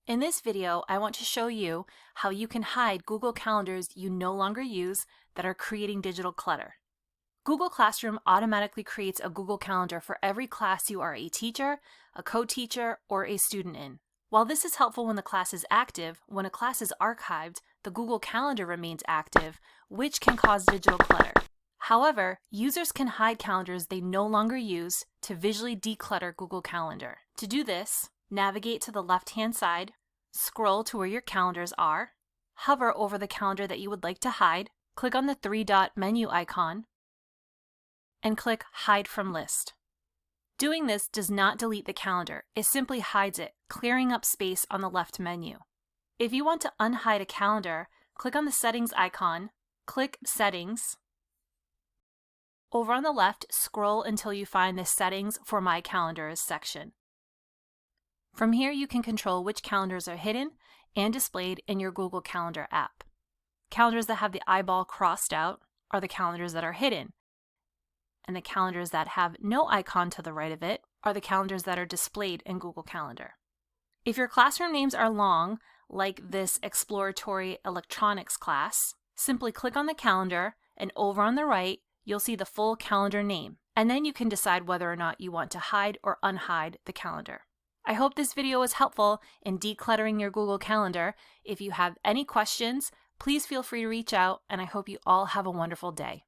In this video, I want to show you how you can hide Google Calendars you no longer use that are creating digital clutter. Google Classroom automatically creates a Google Calendar for every class you are a teacher, a co-teacher, or a student in. While this is helpful when the class is active, when a class is archived, the Google Calendar remains active, which can cause digital clutter. However, users can hide calendars they no longer use to visually declutter Google Calendar. To do this, navigate to the left-hand side, scroll to where your calendars are, hover over the calendar that you would like to hide, click on the three-dot menu icon, and click Hide from List. Doing this does not delete the calendar, it simply hides it, clearing up space on the left menu. If you want to unhide a calendar, click on the Settings icon, click Settings. Over on the left, scroll until you find the Settings for My Calendars section. From here, you can control which calendars are hidden and displayed in your Google Calendar app. Calendars that have the eyeball crossed out are the calendars that are hidden, and the calendars that have no icon to the right of it are the calendars that are displayed in Google Calendar. If your classroom names are long, like this exploratory electronics class, simply click on the calendar, and over on the right, you'll see the full calendar name, and then you can decide whether or not you want to hide or unhide the calendar. I hope this video was helpful in decluttering your Google Calendar. If you have any questions, please feel free to reach out, and I hope you all have a wonderful day.